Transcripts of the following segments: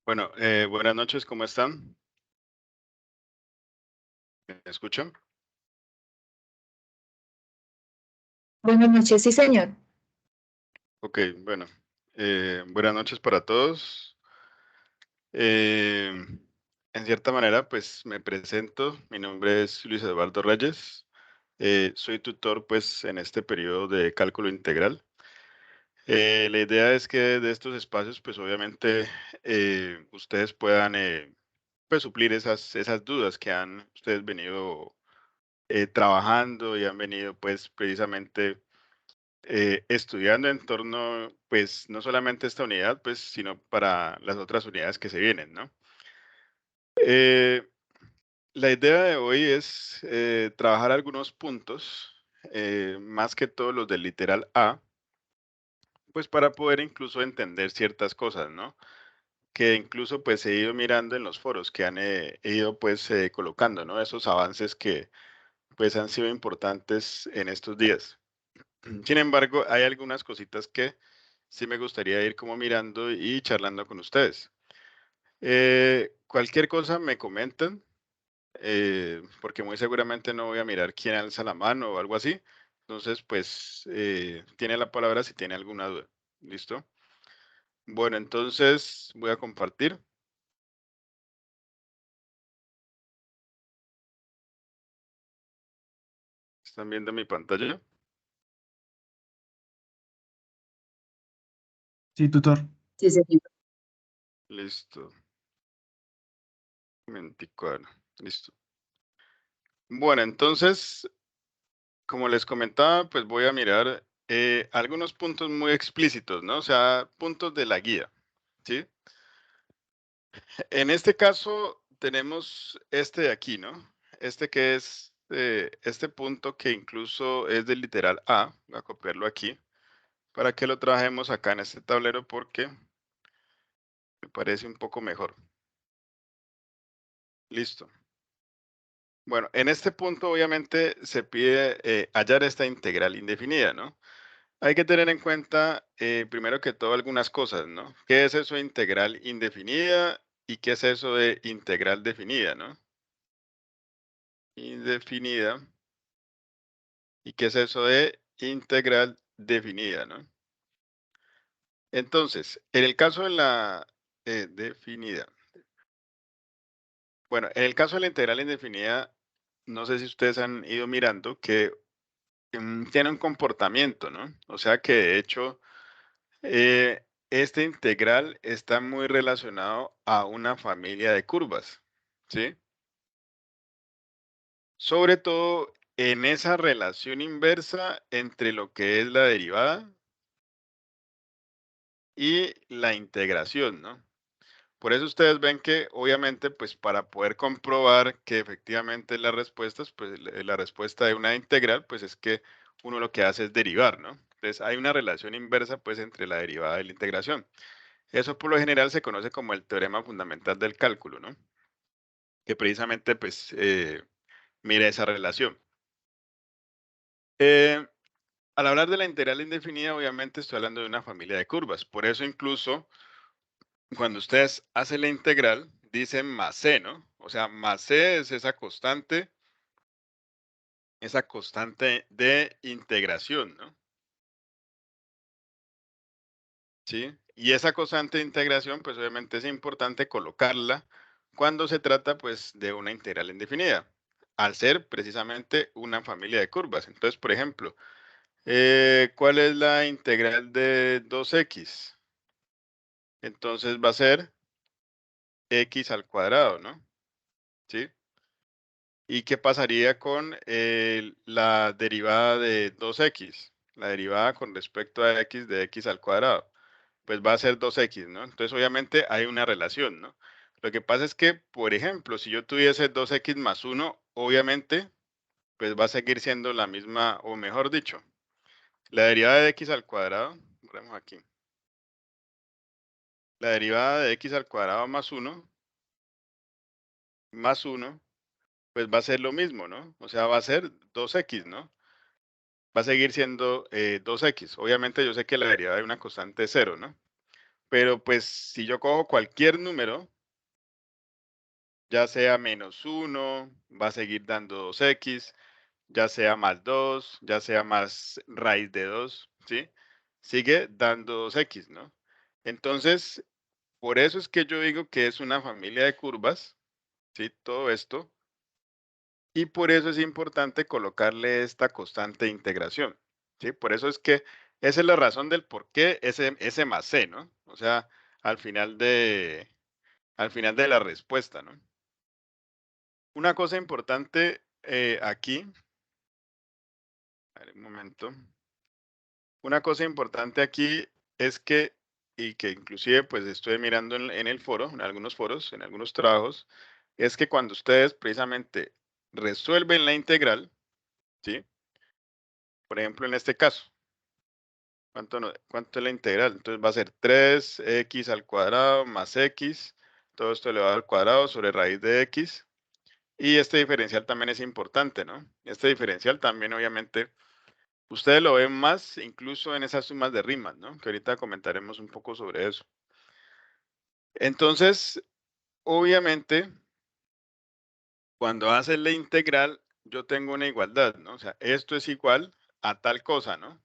Bueno, buenas noches, ¿cómo están? ¿Me escuchan? Buenas noches, sí, señor. Ok, bueno, buenas noches para todos. Eh, en cierta manera, pues me presento. Mi nombre es Luis Eduardo Reyes. Soy tutor, pues, en este periodo de cálculo integral. La idea es que de estos espacios, pues, obviamente, ustedes puedan, pues, suplir esas dudas que han ustedes venido trabajando y han venido, pues, precisamente estudiando en torno, pues, no solamente esta unidad, pues, sino para las otras unidades que se vienen, ¿no? Eh, la idea de hoy es trabajar algunos puntos, más que todos los del literal A, pues para poder incluso entender ciertas cosas, ¿no? Que incluso pues he ido mirando en los foros que he ido pues colocando, ¿no? Esos avances que pues han sido importantes en estos días. Sin embargo, hay algunas cositas que sí me gustaría ir como mirando y charlando con ustedes. Cualquier cosa me comentan, porque muy seguramente no voy a mirar quién alza la mano o algo así. Entonces, pues, tiene la palabra si tiene alguna duda. ¿Listo? Bueno, entonces voy a compartir. ¿Están viendo mi pantalla? Sí, tutor. Sí, señor. Listo. Momentico, a ver, listo. Bueno, entonces, como les comentaba, pues voy a mirar algunos puntos muy explícitos, ¿no? O sea, puntos de la guía, ¿sí? En este caso tenemos este de aquí, ¿no? Este que es este punto que incluso es del literal A. Voy a copiarlo aquí para que lo trabajemos acá en este tablero porque me parece un poco mejor. Listo. Bueno, en este punto obviamente se pide hallar esta integral indefinida, ¿no? Hay que tener en cuenta, primero que todo, algunas cosas, ¿no? ¿Qué es eso de integral indefinida y qué es eso de integral definida, ¿no? Indefinida. ¿Y qué es eso de integral definida, no? Entonces, en el caso de la definida, bueno, en el caso de la integral indefinida, no sé si ustedes han ido mirando que tiene un comportamiento, ¿no? O sea que de hecho, este integral está muy relacionado a una familia de curvas, ¿sí? Sobre todo en esa relación inversa entre lo que es la derivada y la integración, ¿no? Por eso ustedes ven que obviamente, pues para poder comprobar que efectivamente las respuestas, pues la respuesta de una integral, pues es que uno lo que hace es derivar, ¿no? Entonces hay una relación inversa pues entre la derivada y la integración. Eso por lo general se conoce como el teorema fundamental del cálculo, ¿no? Que precisamente pues mira esa relación. Eh, Al hablar de la integral indefinida, obviamente estoy hablando de una familia de curvas. Por eso incluso cuando ustedes hacen la integral, dicen más c, ¿no? O sea, más c es esa constante de integración, ¿no? ¿Sí? Y esa constante de integración, pues obviamente es importante colocarla cuando se trata, pues, de una integral indefinida, al ser precisamente una familia de curvas. Entonces, por ejemplo, ¿cuál es la integral de 2x? Entonces va a ser x al cuadrado, ¿no? ¿Sí? ¿Y qué pasaría con la derivada de 2x? La derivada con respecto a x de x al cuadrado. Pues va a ser 2x, ¿no? Entonces, obviamente hay una relación, ¿no? Lo que pasa es que, por ejemplo, si yo tuviese 2x más 1, obviamente, pues va a seguir siendo la misma, o mejor dicho, la derivada de x al cuadrado, ponemos aquí, la derivada de x al cuadrado más 1, pues va a ser lo mismo, ¿no? O sea, va a ser 2x, ¿no? Va a seguir siendo 2x. Obviamente yo sé que la derivada de una constante es 0, ¿no? Pero pues si yo cojo cualquier número, ya sea -1, va a seguir dando 2x, ya sea +2, ya sea más raíz de 2, ¿sí? Sigue dando 2x, ¿no? Entonces, por eso es que yo digo que es una familia de curvas, ¿sí? Todo esto. Y por eso es importante colocarle esta constante de integración, ¿sí? Por eso es que esa es la razón del por qué ese más c, ¿no? O sea, al final de, al final de la respuesta, ¿no? Una cosa importante aquí, a ver, un momento. Una cosa importante aquí es que, y que inclusive pues estoy mirando en el foro, en algunos foros, en algunos trabajos, es que cuando ustedes precisamente resuelven la integral, ¿sí? Por ejemplo, en este caso, ¿cuánto es la integral? Entonces va a ser 3x al cuadrado más x, todo esto elevado al cuadrado sobre raíz de x, y este diferencial también es importante, ¿no? Este diferencial también obviamente ustedes lo ven más incluso en esas sumas de rimas, ¿no? Que ahorita comentaremos un poco sobre eso. Entonces, obviamente, cuando haces la integral, yo tengo una igualdad, ¿no? O sea, esto es igual a tal cosa, ¿no?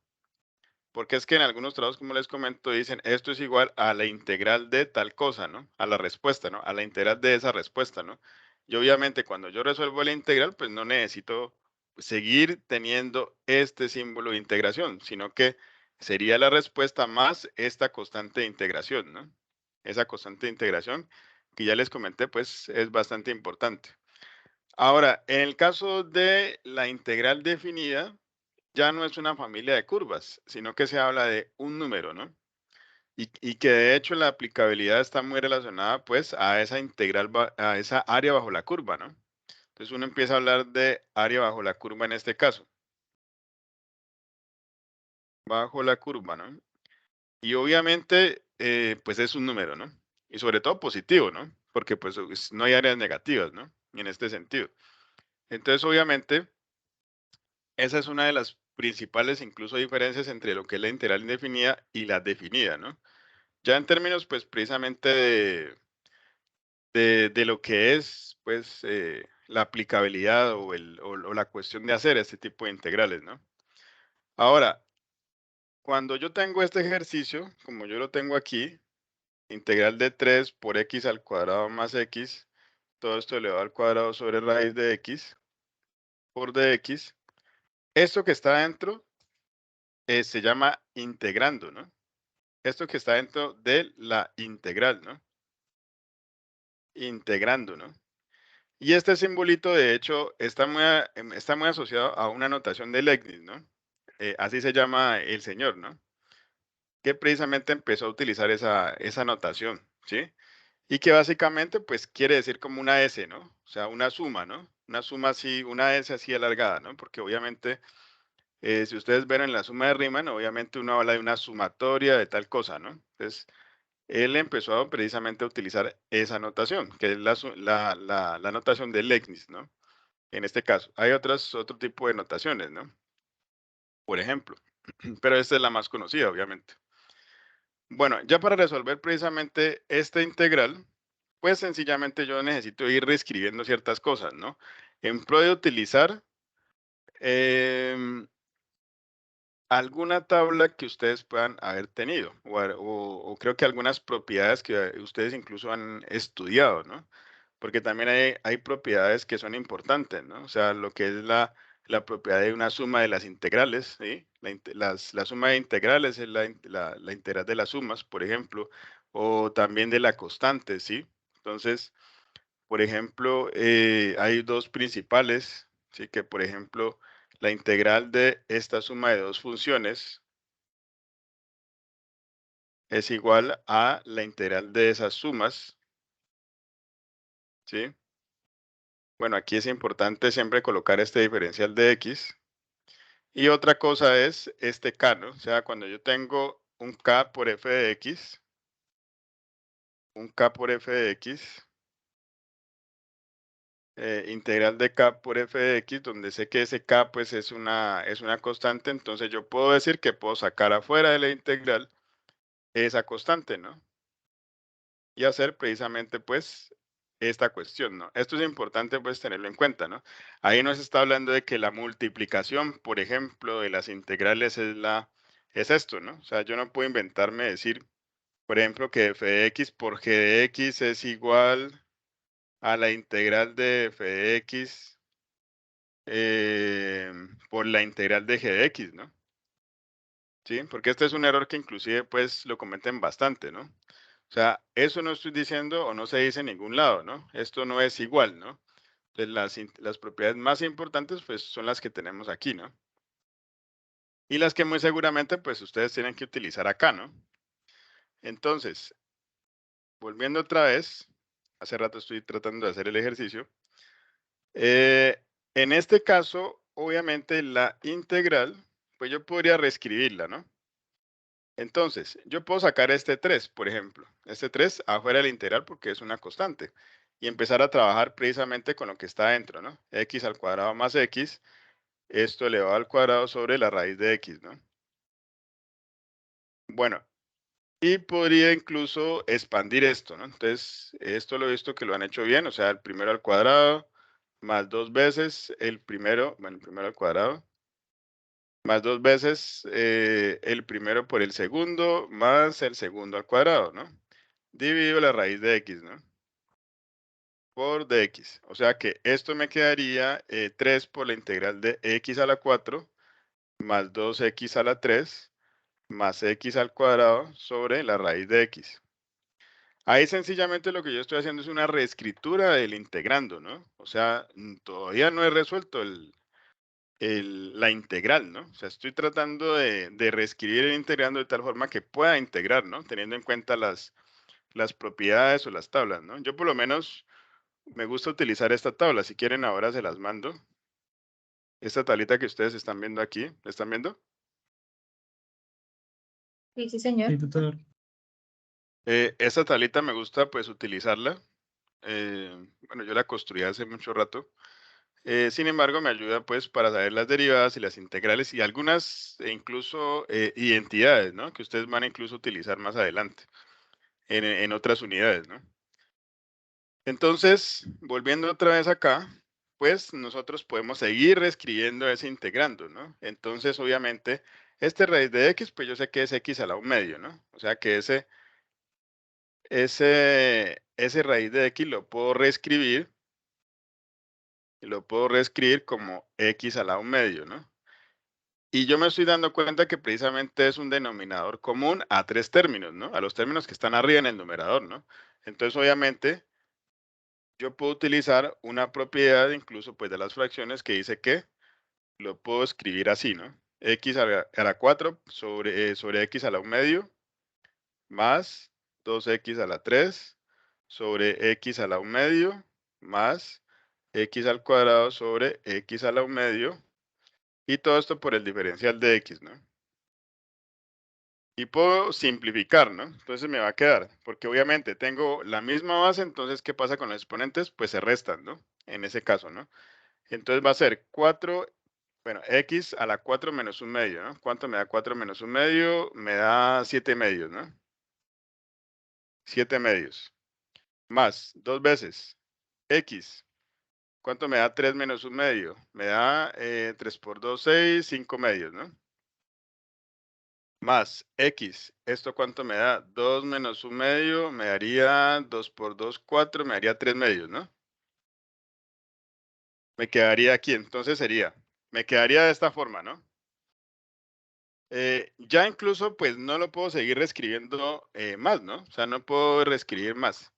Porque es que en algunos trabajos, como les comento, dicen esto es igual a la integral de tal cosa, ¿no? A la respuesta, ¿no? A la integral de esa respuesta, ¿no? Y obviamente cuando yo resuelvo la integral, pues no necesito seguir teniendo este símbolo de integración, sino que sería la respuesta más esta constante de integración, ¿no? Esa constante de integración que ya les comenté, pues es bastante importante. Ahora, en el caso de la integral definida, ya no es una familia de curvas, sino que se habla de un número, ¿no? Y que de hecho la aplicabilidad está muy relacionada pues a esa integral, a esa área bajo la curva, ¿no? Entonces uno empieza a hablar de área bajo la curva en este caso, bajo la curva, ¿no? Y obviamente pues es un número, ¿no? Y sobre todo positivo, ¿no? Porque pues no hay áreas negativas, ¿no? En este sentido. Entonces obviamente esa es una de las principales incluso diferencias entre lo que es la integral indefinida y la definida, ¿no? Ya en términos, pues, precisamente de lo que es, pues, la aplicabilidad o la cuestión de hacer este tipo de integrales, ¿no? Ahora, cuando yo tengo este ejercicio, como yo lo tengo aquí, integral de 3 por x al cuadrado más x, todo esto elevado al cuadrado sobre raíz de x por dx, esto que está dentro se llama integrando, ¿no? Esto que está dentro de la integral, ¿no? Integrando, ¿no? Y este simbolito, de hecho, está muy asociado a una notación de Leibniz, ¿no? Así se llama el señor, ¿no? Que precisamente empezó a utilizar esa notación, ¿sí? Y que básicamente, pues, quiere decir como una S, ¿no? O sea, una suma, ¿no? Una suma así, una S así alargada, ¿no? Porque obviamente, si ustedes ven en la suma de Riemann, obviamente uno habla de una sumatoria de tal cosa, ¿no? Entonces, él empezó precisamente a utilizar esa notación, que es la notación de Leibniz, ¿no? En este caso, hay otro tipo de notaciones, ¿no? Por ejemplo, pero esta es la más conocida, obviamente. Bueno, ya para resolver precisamente esta integral, pues sencillamente yo necesito ir reescribiendo ciertas cosas, ¿no? En pro de utilizar em, alguna tabla que ustedes puedan haber tenido, o creo que algunas propiedades que ustedes incluso han estudiado, ¿no? Porque también hay propiedades que son importantes, ¿no? O sea, lo que es la propiedad de una suma de las integrales, ¿sí? La suma de integrales es la integral de las sumas, por ejemplo, o también de la constante, ¿sí? Entonces, por ejemplo, hay dos principales, ¿sí? Que, por ejemplo, la integral de esta suma de dos funciones es igual a la integral de esas sumas, ¿sí? Bueno, aquí es importante siempre colocar este diferencial de x. Y otra cosa es este k, ¿no? O sea, cuando yo tengo un k por f de x, un k por f de x, integral de k por f de x, donde sé que ese k pues es una constante, entonces yo puedo decir que puedo sacar afuera de la integral esa constante, ¿no? y hacer precisamente pues esta cuestión, ¿no? Esto es importante pues tenerlo en cuenta, ¿no? Ahí no se está hablando de que la multiplicación, por ejemplo, de las integrales es esto, ¿no? O sea, yo no puedo inventarme decir, por ejemplo, que f de x por g de x es igual a la integral de f de x por la integral de g de x, ¿no? Sí, porque este es un error que inclusive pues lo cometen bastante, ¿no? O sea, eso no estoy diciendo o no se dice en ningún lado, ¿no? Esto no es igual, ¿no? Entonces, las propiedades más importantes pues son las que tenemos aquí, ¿no? Y las que muy seguramente pues ustedes tienen que utilizar acá, ¿no? Entonces, volviendo otra vez, hace rato estoy tratando de hacer el ejercicio. En este caso, obviamente la integral, pues yo podría reescribirla, ¿no? Entonces, yo puedo sacar este 3, por ejemplo, este 3 afuera de la integral porque es una constante, y empezar a trabajar precisamente con lo que está adentro, ¿no? X al cuadrado más x, esto elevado al cuadrado sobre la raíz de x, ¿no? Bueno, y podría incluso expandir esto, ¿no? Entonces, esto lo he visto que lo han hecho bien, o sea, el primero al cuadrado, más dos veces el primero, bueno, el primero al cuadrado, más dos veces el primero por el segundo, más el segundo al cuadrado, ¿no? Dividido la raíz de x, ¿no? Por dx. O sea que esto me quedaría 3 por la integral de x a la 4 más 2x a la 3 más x al cuadrado sobre la raíz de x. Ahí sencillamente lo que yo estoy haciendo es una reescritura del integrando, ¿no? O sea, todavía no he resuelto la integral, ¿no? O sea, estoy tratando de reescribir el integrando de tal forma que pueda integrar, ¿no? Teniendo en cuenta las propiedades o las tablas, ¿no? Yo por lo menos me gusta utilizar esta tabla. Si quieren, ahora se las mando. Esta tablita que ustedes están viendo aquí, ¿la están viendo? Sí, sí, señor. Sí, tutor. Esta tablita me gusta pues utilizarla. Bueno, yo la construí hace mucho rato. Sin embargo, me ayuda pues para saber las derivadas y las integrales y algunas incluso identidades, ¿no? Que ustedes van a incluso utilizar más adelante en otras unidades, ¿no? Entonces, volviendo otra vez acá, pues nosotros podemos seguir reescribiendo ese integrando, ¿no? Entonces, obviamente, este raíz de x, pues yo sé que es x a la 1/2, ¿no? O sea que ese raíz de x lo puedo reescribir como x a la 1/2, ¿no? Y yo me estoy dando cuenta que precisamente es un denominador común a tres términos, ¿no? A los términos que están arriba en el numerador, ¿no? Entonces, obviamente, yo puedo utilizar una propiedad incluso pues de las fracciones que dice que lo puedo escribir así, ¿no? X a la 4 sobre x a la 1/2 más 2x a la 3 sobre x a la 1/2 más x al cuadrado sobre x a la 1/2 y todo esto por el diferencial de x, ¿no? Y puedo simplificar, ¿no? Entonces me va a quedar, porque obviamente tengo la misma base, entonces, ¿qué pasa con los exponentes? Pues se restan, ¿no? En ese caso, ¿no? Entonces va a ser 4, bueno, x a la 4 menos 1/2, ¿no? ¿Cuánto me da 4 menos 1/2? Me da 7/2, ¿no? 7/2. Más, dos veces, x. ¿Cuánto me da 3 menos 1/2? Me da 3 por 2, 6, 5/2, ¿no? Más x. ¿Esto cuánto me da? 2 menos 1/2 me daría 2 por 2, 4, me daría 3/2, ¿no? Me quedaría aquí, entonces sería, me quedaría de esta forma, ¿no? Ya incluso, pues no lo puedo seguir reescribiendo más, ¿no? O sea, no puedo reescribir más.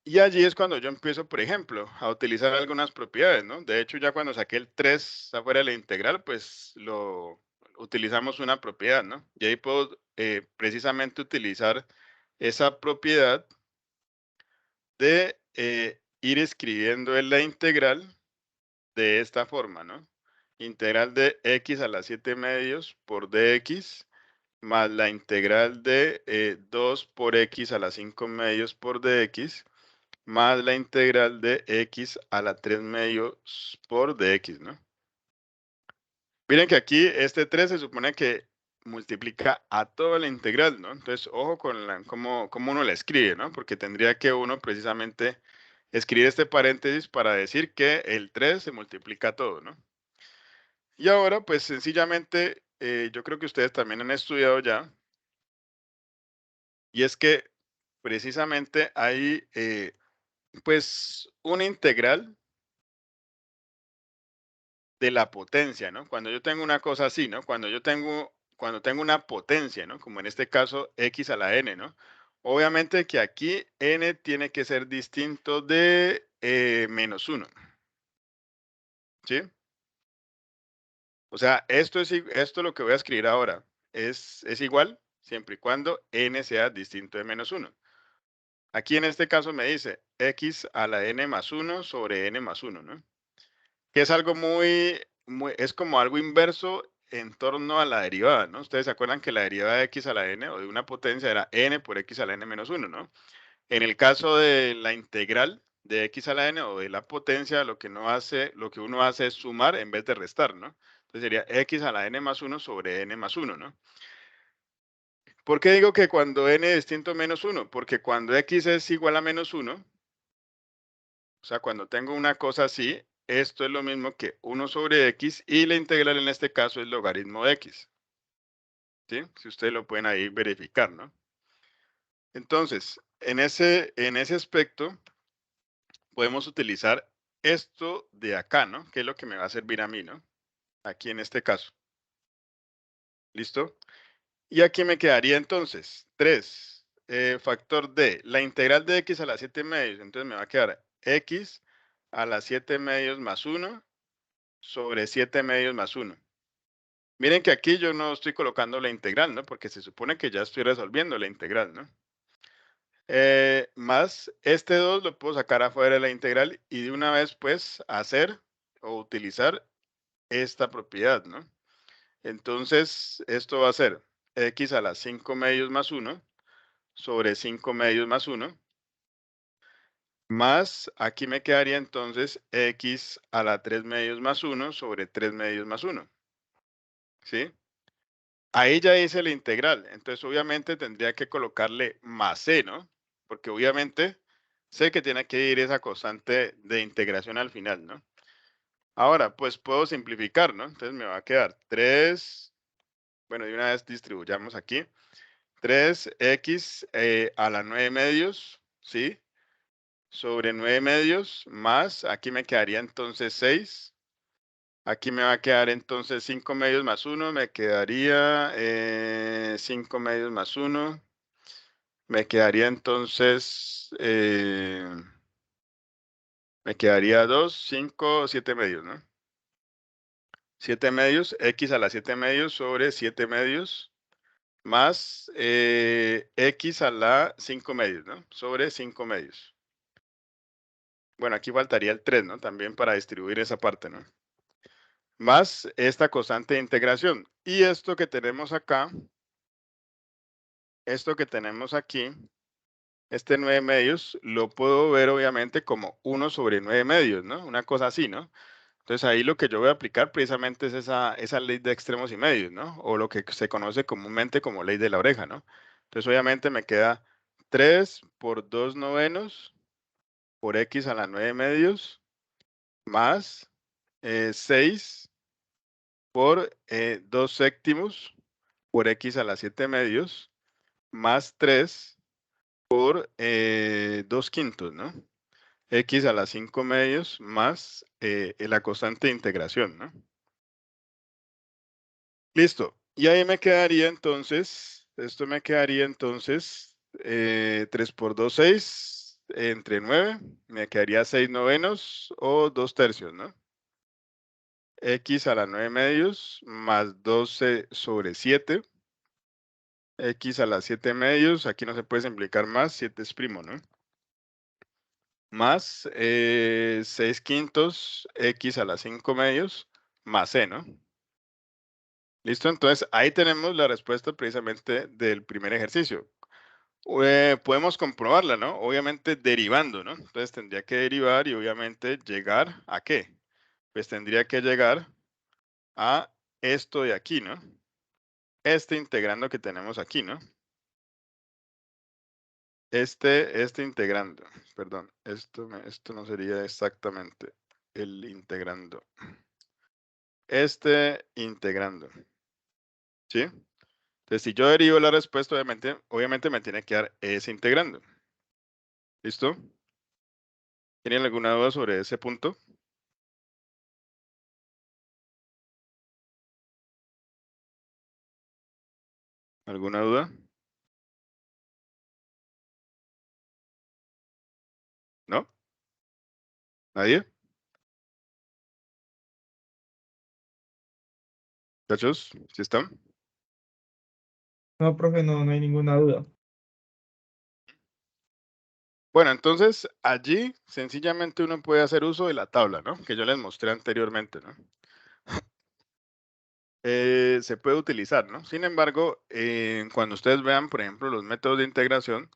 Y allí es cuando yo empiezo, por ejemplo, a utilizar algunas propiedades, ¿no? De hecho, ya cuando saqué el 3 afuera de la integral, pues lo utilizamos una propiedad, ¿no? Y ahí puedo precisamente utilizar esa propiedad de ir escribiendo en la integral de esta forma, ¿no? Integral de x a la 7/2 por dx más la integral de 2 por x a la 5/2 por dx más la integral de x a la 3/2 por dx, ¿no? Miren que aquí este 3 se supone que multiplica a toda la integral, ¿no? Entonces, ojo con cómo uno la escribe, ¿no? Porque tendría que uno precisamente escribir este paréntesis para decir que el 3 se multiplica todo, ¿no? Y ahora, pues sencillamente, yo creo que ustedes también han estudiado ya, y es que precisamente hay, pues, una integral de la potencia, ¿no? Cuando yo tengo una cosa así, ¿no? Cuando tengo una potencia, ¿no? Como en este caso x a la n, ¿no? Obviamente que aquí n tiene que ser distinto de -1, ¿sí? O sea, esto lo que voy a escribir ahora es igual siempre y cuando n sea distinto de -1. Aquí en este caso me dice x a la n más 1 sobre n más 1, ¿no? Que es algo es como algo inverso en torno a la derivada, ¿no? Ustedes se acuerdan que la derivada de x a la n o de una potencia era n por x a la n menos 1, ¿no? En el caso de la integral de x a la n o de la potencia, lo que uno hace es sumar en vez de restar, ¿no? Entonces sería x a la n más 1 sobre n más 1, ¿no? ¿Por qué digo que cuando n es distinto a menos 1? Porque cuando x es igual a menos 1, o sea, cuando tengo una cosa así, esto es lo mismo que 1 sobre x y la integral en este caso es logaritmo de x, ¿sí? Si ustedes lo pueden ahí verificar, ¿no? Entonces, en ese aspecto, podemos utilizar esto de acá, ¿no? Que es lo que me va a servir a mí, ¿no? Aquí en este caso, ¿listo? Y aquí me quedaría entonces 3 factor de la integral de x a la 7 medios, entonces me va a quedar x a la 7 medios más 1 sobre 7 medios más 1. Miren que aquí yo no estoy colocando la integral, ¿no? Porque se supone que ya estoy resolviendo la integral, ¿no? Más este 2 lo puedo sacar afuera de la integral y de una vez, pues, hacer o utilizar esta propiedad, ¿no? Entonces, esto va a ser x a la 5 medios más 1 sobre 5 medios más 1, más aquí me quedaría entonces x a la 3 medios más 1 sobre 3 medios más 1, ¿sí? Ahí ya hice la integral, entonces obviamente tendría que colocarle más c, ¿no? Porque obviamente sé que tiene que ir esa constante de integración al final, ¿no? Ahora, pues puedo simplificar, ¿no? Entonces me va a quedar 3, bueno, de una vez distribuyamos aquí, 3x a la 9 medios, ¿sí? Sobre 9 medios más, aquí me quedaría entonces 6. Aquí me va a quedar entonces 5 medios más 1, me quedaría 5 medios más 1, me quedaría entonces, me quedaría 2, 5, 7 medios, ¿no? 7 medios, x a la 7 medios sobre 7 medios, más x a la 5 medios, ¿no? Sobre 5 medios. Bueno, aquí faltaría el 3, ¿no? También para distribuir esa parte, ¿no? Más esta constante de integración. Y esto que tenemos aquí, este 9 medios, lo puedo ver obviamente como 1 sobre 9 medios, ¿no? Una cosa así, ¿no? Entonces ahí lo que yo voy a aplicar precisamente es esa ley de extremos y medios, ¿no? O lo que se conoce comúnmente como ley de la oreja, ¿no? Entonces obviamente me queda 3 por 2 novenos por x a la 9 medios más 6 por 2 séptimos por x a la 7 medios más 3 por 2 quintos, ¿no? X a la 5 medios más la constante de integración, ¿no? Listo. Y ahí me quedaría entonces, esto me quedaría entonces 3 por 2, 6, entre 9, me quedaría 6 novenos o 2 tercios, ¿no? X a la 9 medios más 12 sobre 7, X a la 7 medios, aquí no se puede simplificar más, 7 es primo, ¿no? Más 6 quintos, X a la 5 medios, más C, ¿no? ¿Listo? Entonces ahí tenemos la respuesta precisamente del primer ejercicio. Podemos comprobarla, ¿no? Obviamente derivando, ¿no? Entonces tendría que derivar y obviamente llegar ¿a qué? Pues tendría que llegar a esto de aquí, ¿no? este integrando que tenemos aquí, ¿no? Este integrando, perdón, esto no sería exactamente el integrando. Este integrando, ¿sí? Entonces, si yo derivo la respuesta, obviamente me tiene que dar ese integrando. ¿Listo? ¿Tienen alguna duda sobre ese punto? ¿Alguna duda? ¿No? ¿Nadie? ¿Muchachos? ¿Sí están? No, profe, no hay ninguna duda. Bueno, entonces allí sencillamente uno puede hacer uso de la tabla, ¿no? Que yo les mostré anteriormente, ¿no? Se puede utilizar, ¿no? Sin embargo, cuando ustedes vean, por ejemplo, los métodos de integración,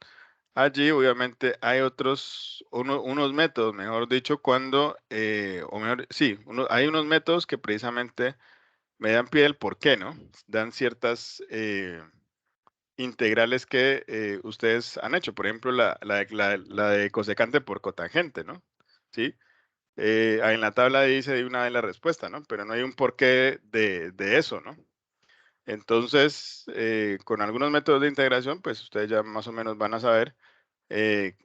allí obviamente hay unos métodos, mejor dicho, o mejor, sí, hay unos métodos que precisamente me dan pie al por qué, ¿no? Dan ciertas integrales que ustedes han hecho, por ejemplo, la de cosecante por cotangente, ¿no? ¿Sí? En la tabla dice de una vez la respuesta, ¿no? Pero no hay un porqué de eso, ¿no? Entonces, con algunos métodos de integración, pues ustedes ya más o menos van a saber eh,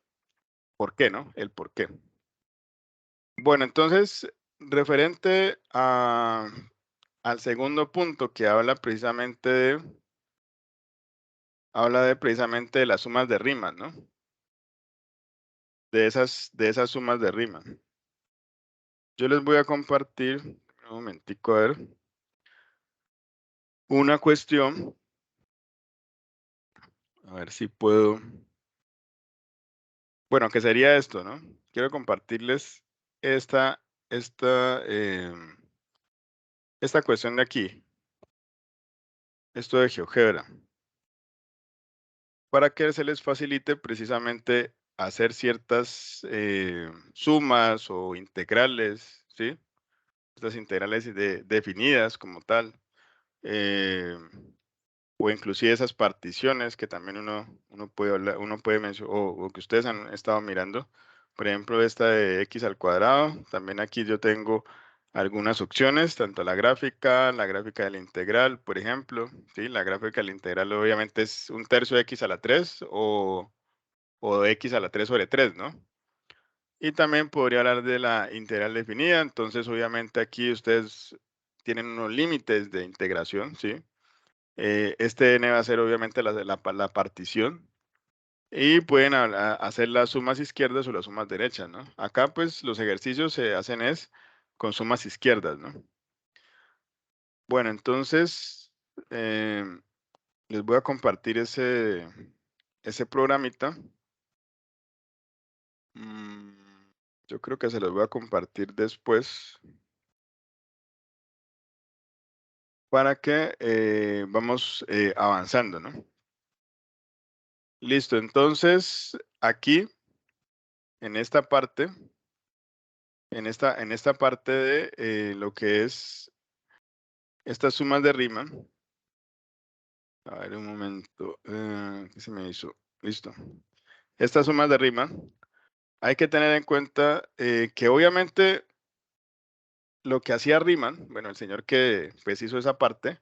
por qué, ¿no? El por qué. Bueno, entonces, referente al segundo punto que habla de precisamente de las sumas de rimas, ¿no? De esas sumas de rima. Yo les voy a compartir, un momentico, a ver, una cuestión, a ver si puedo. Bueno, que sería esto, ¿no? Quiero compartirles esta, esta, em, esta cuestión de aquí, esto de GeoGebra, para que se les facilite precisamente hacer ciertas sumas o integrales, ¿sí? Estas integrales definidas como tal. em, o inclusive esas particiones que también uno puede hablar, uno puede mencionar, o que ustedes han estado mirando. Por ejemplo, esta de x al cuadrado. También aquí yo tengo algunas opciones, tanto la gráfica de la integral, por ejemplo. ¿Sí? La gráfica de la integral obviamente es 1/3 de x a la 3 o de x a la 3 sobre 3, ¿no? Y también podría hablar de la integral definida. Entonces, obviamente aquí ustedes tienen unos límites de integración, ¿sí? Este n va a ser obviamente la partición y pueden hacer las sumas izquierdas o las sumas derechas, ¿no? Acá pues los ejercicios se hacen es con sumas izquierdas, ¿no? Bueno, entonces les voy a compartir ese programita. Mm, yo creo que se los voy a compartir después para que vamos avanzando, ¿no? Listo, entonces aquí en esta parte en esta parte de lo que es estas sumas de rima. A ver, un momento. ¿Qué se me hizo? Listo. Estas sumas de rima, hay que tener en cuenta que obviamente lo que hacía Riemann, bueno, el señor que pues hizo esa parte,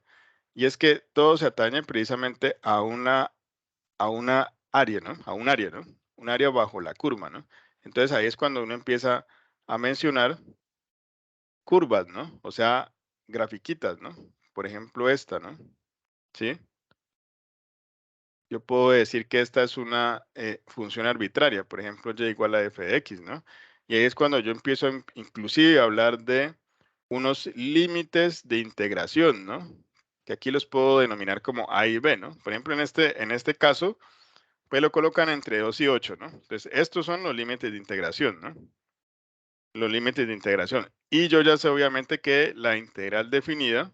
y es que todo se atañe precisamente a una área, ¿no? A un área, ¿no? Un área bajo la curva, ¿no? Entonces ahí es cuando uno empieza a mencionar curvas, ¿no? O sea, grafiquitas, ¿no? Por ejemplo, esta, ¿no? ¿Sí? Yo puedo decir que esta es una función arbitraria, por ejemplo, y igual a f de x, ¿no? Y ahí es cuando yo empiezo inclusive a hablar de unos límites de integración, ¿no? Que aquí los puedo denominar como a y b, ¿no? Por ejemplo, en este caso, pues lo colocan entre 2 y 8, ¿no? Entonces, estos son los límites de integración, ¿no? Los límites de integración. Y yo ya sé obviamente que la integral definida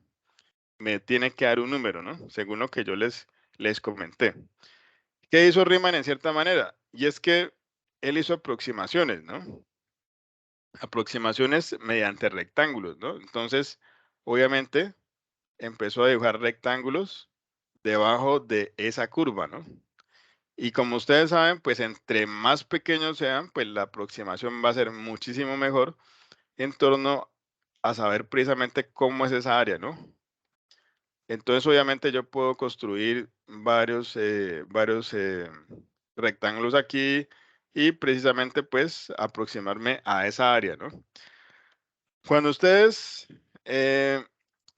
me tiene que dar un número, ¿no? Según lo que yo les comenté. ¿Qué hizo Riemann en cierta manera? Y es que él hizo aproximaciones, ¿no? Aproximaciones mediante rectángulos, ¿no? Entonces, obviamente, empezó a dibujar rectángulos debajo de esa curva, ¿no? Y como ustedes saben, pues entre más pequeños sean, pues la aproximación va a ser muchísimo mejor en torno a saber precisamente cómo es esa área, ¿no? Entonces, obviamente, yo puedo construir varios rectángulos aquí y precisamente, pues, aproximarme a esa área, ¿no? Cuando ustedes eh,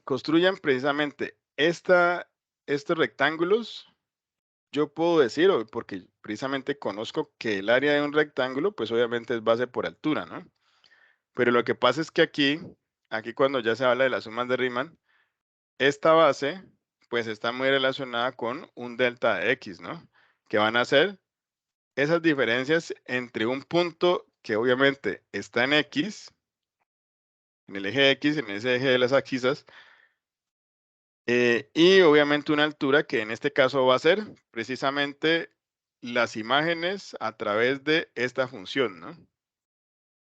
construyan precisamente estos rectángulos, yo puedo decir, porque precisamente conozco que el área de un rectángulo, pues obviamente es base por altura, ¿no? Pero lo que pasa es que aquí cuando ya se habla de las sumas de Riemann, esta base, pues está muy relacionada con un delta de x, ¿no? Que van a ser esas diferencias entre un punto que obviamente está en x, en el eje x, en ese eje de las axisas, y obviamente una altura que en este caso va a ser precisamente las imágenes a través de esta función, ¿no?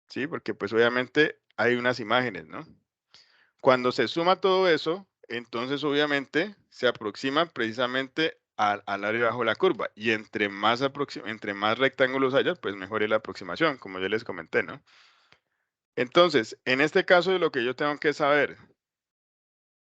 Sí, porque pues obviamente hay unas imágenes, ¿no? Cuando se suma todo eso, entonces obviamente se aproxima precisamente al área bajo la curva. Y entre más rectángulos haya, pues mejor es la aproximación, como yo les comenté, ¿no? Entonces, en este caso, lo que yo tengo que saber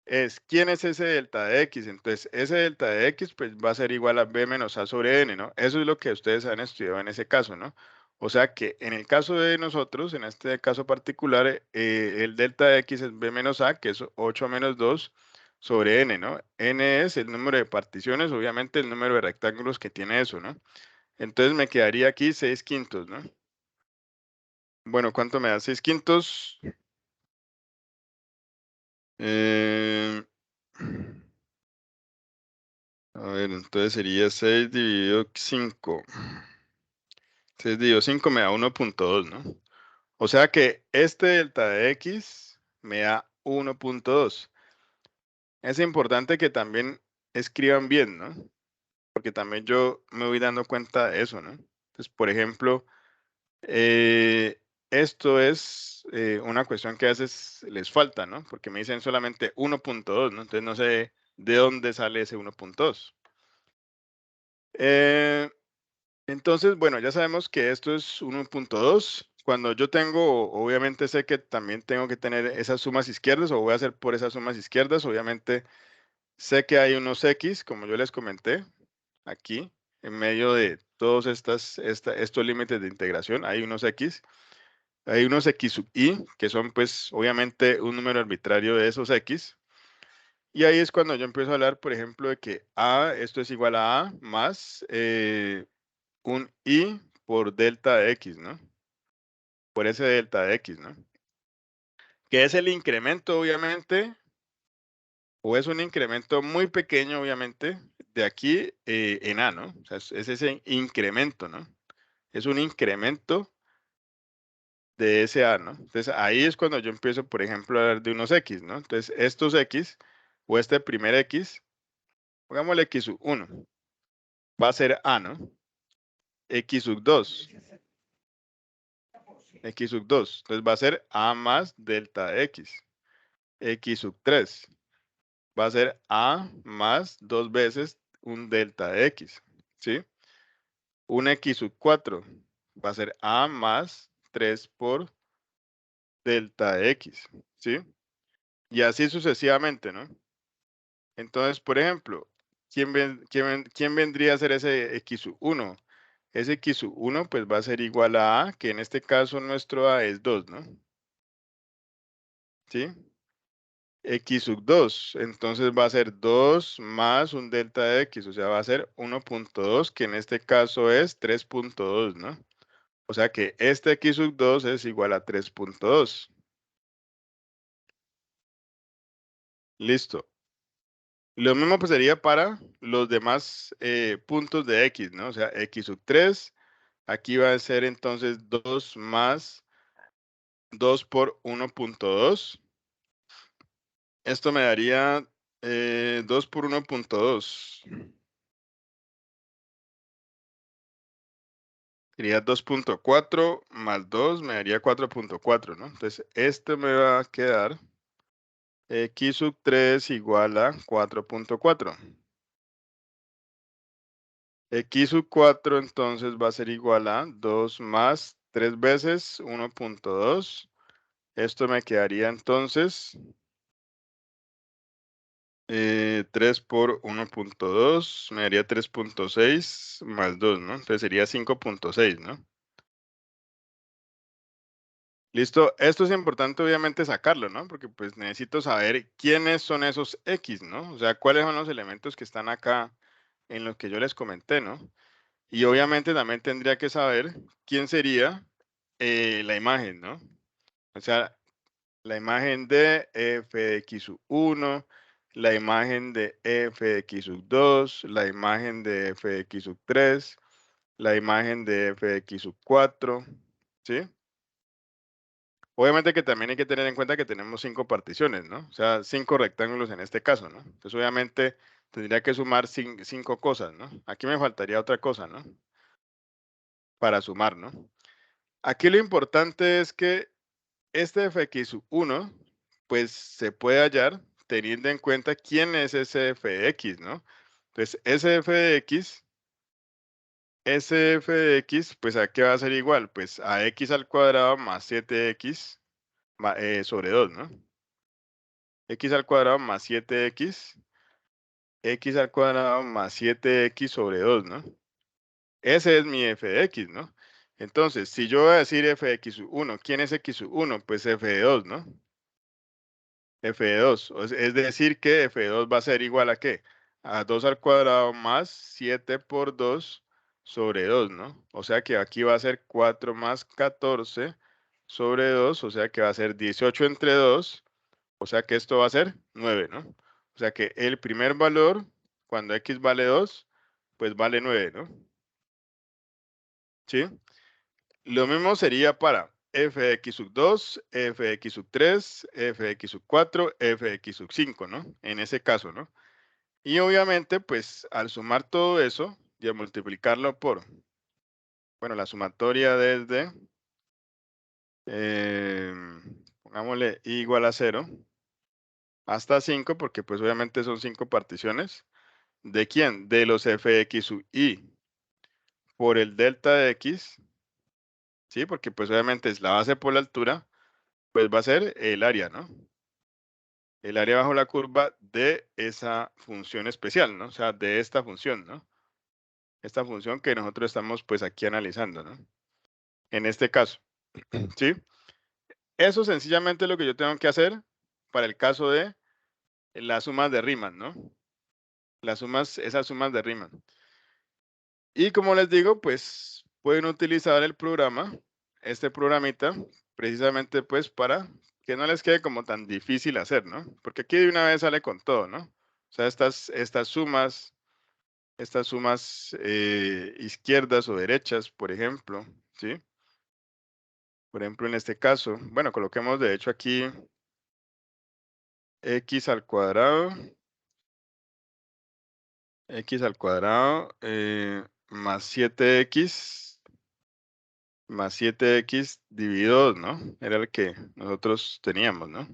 es quién es ese delta de x. Entonces, ese delta de x pues va a ser igual a b menos a sobre n, ¿no? Eso es lo que ustedes han estudiado en ese caso, ¿no? O sea que en el caso de nosotros, en este caso particular, el delta de x es b menos a, que es 8 menos 2 sobre n, ¿no? N es el número de particiones, obviamente el número de rectángulos que tiene eso, ¿no? Entonces me quedaría aquí 6 quintos, ¿no? Bueno, ¿cuánto me da 6 quintos? Eh, A ver, entonces sería 6 dividido 5. 6 dividido 5 me da 1.2, ¿no? O sea que este delta de x me da 1.2. Es importante que también escriban bien, ¿no? Porque también yo me voy dando cuenta de eso, ¿no? Entonces, por ejemplo, esto es una cuestión que a veces les falta, ¿no? Porque me dicen solamente 1.2, ¿no? Entonces no sé de dónde sale ese 1.2. Eh, Entonces, bueno, ya sabemos que esto es 1.2. Cuando yo tengo, obviamente sé que también tengo que tener esas sumas izquierdas o voy a hacer por esas sumas izquierdas. Obviamente sé que hay unos x, como yo les comenté, aquí, en medio de todos estos límites de integración, hay unos x. Hay unos x sub i, que son pues obviamente un número arbitrario de esos x. Y ahí es cuando yo empiezo a hablar, por ejemplo, de que esto es igual a más un i por delta de x, ¿no? Por ese delta de x, ¿no? Que es el incremento, obviamente, o es un incremento muy pequeño, obviamente, de aquí en a, ¿no? O sea, es ese incremento, ¿no? Es un incremento de ese a, ¿no? Entonces ahí es cuando yo empiezo, por ejemplo, a hablar de unos x, ¿no? Entonces estos x, o este primer x, pongámosle x sub 1, va a ser a, ¿no? X sub 2, x sub 2, entonces va a ser a más delta de x. X sub 3 va a ser a más 2 veces un delta de x, ¿sí? Un x sub 4 va a ser a más 3 por delta de x, ¿sí? Y así sucesivamente, ¿no? Entonces, por ejemplo, ¿quién vendría a ser ese x sub 1? Ese x sub 1 pues va a ser igual a, que en este caso nuestro a es 2, ¿no? ¿Sí? X sub 2, entonces va a ser 2 más un delta de x, o sea, va a ser 1.2, que en este caso es 3.2, ¿no? O sea que este x sub 2 es igual a 3.2. Listo. Lo mismo pues sería para los demás puntos de x, ¿no? O sea, x sub 3, aquí va a ser entonces 2 más 2 por 1.2. Esto me daría 2 por 1.2. Sería 2.4 más 2 me daría 4.4, ¿no? Entonces, este me va a quedar x sub 3 igual a 4.4. X sub 4 entonces va a ser igual a 2 más 3 veces 1.2. Esto me quedaría entonces 3 por 1.2, me daría 3.6 más 2, ¿no? Entonces sería 5.6, ¿no? Listo, esto es importante obviamente sacarlo, ¿no? Porque pues necesito saber quiénes son esos X, ¿no? O sea, cuáles son los elementos que están acá en los que yo les comenté, ¿no? Y obviamente también tendría que saber quién sería la imagen, ¿no? O sea, la imagen de f de x sub 1, la imagen de f de x sub 2, la imagen de f de x sub 3, la imagen de f de x sub 4, ¿sí? Obviamente que también hay que tener en cuenta que tenemos 5 particiones, ¿no? O sea, 5 rectángulos en este caso, ¿no? Entonces, obviamente, tendría que sumar 5 cosas, ¿no? Aquí me faltaría otra cosa, ¿no? Para sumar, ¿no? Aquí lo importante es que este fx1, pues se puede hallar teniendo en cuenta quién es ese f de x, ¿no? Entonces, ese f de x, pues ¿a qué va a ser igual? Pues a x al cuadrado más 7x sobre 2, ¿no? X al cuadrado más 7x, x al cuadrado más 7x sobre 2, ¿no? Ese es mi f de x, ¿no? Entonces, si yo voy a decir f de x1, ¿quién es x1? Pues f de 2, ¿no? F de 2, es decir que f de 2 va a ser igual a ¿qué? A 2 al cuadrado más 7 por 2 sobre 2, ¿no? O sea que aquí va a ser 4 más 14 sobre 2, o sea que va a ser 18 entre 2, o sea que esto va a ser 9, ¿no? O sea que el primer valor, cuando x vale 2, pues vale 9, ¿no? ¿Sí? Lo mismo sería para f de x sub 2, f de x sub 3, f de x sub 4, f de x sub 5, ¿no? En ese caso, ¿no? Y obviamente, pues al sumar todo eso y a multiplicarlo por, bueno, la sumatoria desde, pongámosle i igual a 0 hasta 5, porque pues obviamente son 5 particiones. ¿De quién? De los f de x sub i por el delta de x, ¿sí? Porque pues obviamente es la base por la altura, pues va a ser el área, ¿no? El área bajo la curva de esa función especial, ¿no? O sea, de esta función, ¿no? Esta función que nosotros estamos pues aquí analizando, ¿no? En este caso, ¿sí? Eso sencillamente es lo que yo tengo que hacer para el caso de las sumas de Riemann, ¿no? Las sumas, esas sumas de Riemann. Y como les digo, pues pueden utilizar el programa, este programita, precisamente pues para que no les quede como tan difícil hacer, ¿no? Porque aquí de una vez sale con todo, ¿no? O sea, estas sumas izquierdas o derechas, por ejemplo, ¿sí? Por ejemplo, en este caso, bueno, coloquemos de hecho aquí x al cuadrado más 7x dividido 2, ¿no? Era el que nosotros teníamos, ¿no?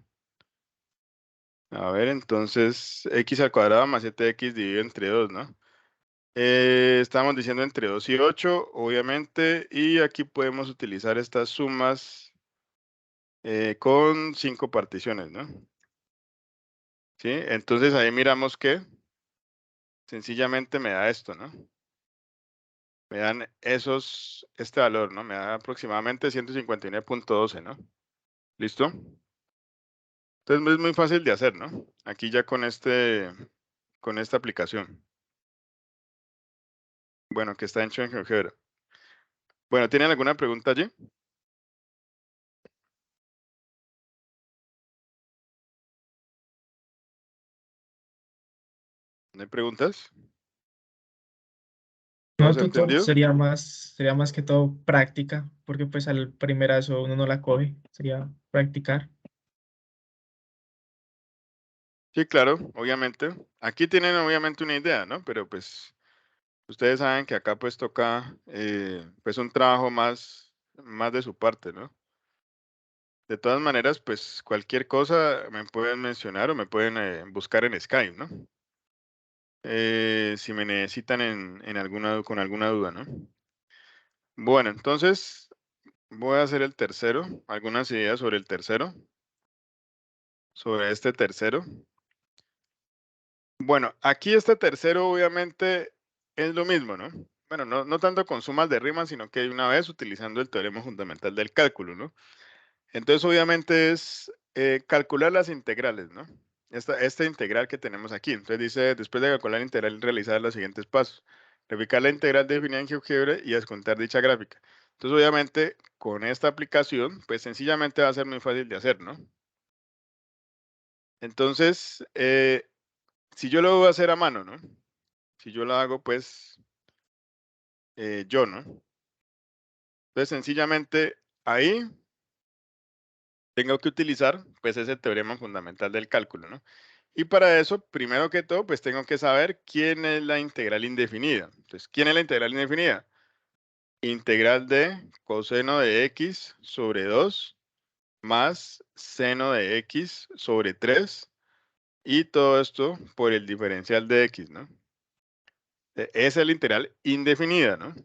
A ver, entonces x al cuadrado más 7x dividido entre 2, ¿no? Estamos diciendo entre 2 y 8, obviamente, y aquí podemos utilizar estas sumas con 5 particiones, ¿no? ¿Sí? Entonces ahí miramos que sencillamente me da esto, ¿no? Me dan este valor, ¿no? Me da aproximadamente 159.12, ¿no? ¿Listo? Entonces es muy fácil de hacer, ¿no? Aquí ya con esta aplicación. Bueno, que está hecho en GeoGebra. Bueno, ¿tienen alguna pregunta allí? ¿No hay preguntas? No, ¿Todos tutor, entendido? sería más que todo práctica, porque pues al primerazo uno no la coge, sería practicar. Sí, claro, obviamente. Aquí tienen obviamente una idea, ¿no? Pero pues ustedes saben que acá pues toca pues un trabajo más de su parte, ¿no? De todas maneras, pues cualquier cosa me pueden mencionar o me pueden buscar en Skype, ¿no? si me necesitan con alguna duda, ¿no? Bueno, entonces voy a hacer el tercero, algunas ideas sobre el tercero, sobre este tercero. Bueno, aquí este tercero obviamente es lo mismo, ¿no? Bueno, no tanto con sumas de rimas, sino que una vez utilizando el teorema fundamental del cálculo, ¿no? Entonces obviamente es calcular las integrales, ¿no? Esta integral que tenemos aquí. Entonces dice, después de calcular la integral, realizar los siguientes pasos. Verificar la integral definida en GeoGebra y descontar dicha gráfica. Entonces obviamente con esta aplicación, pues sencillamente va a ser muy fácil de hacer, ¿no? Entonces, si yo lo voy a hacer a mano, ¿no? Si yo lo hago, pues, yo, ¿no? Entonces, sencillamente, ahí tengo que utilizar, pues, ese teorema fundamental del cálculo, ¿no? Y para eso, primero que todo, pues, tengo que saber quién es la integral indefinida. Entonces, ¿quién es la integral indefinida? Integral de coseno de x sobre 2 más seno de x sobre 3 y todo esto por el diferencial de x, ¿no? Esa es la integral indefinida, ¿no?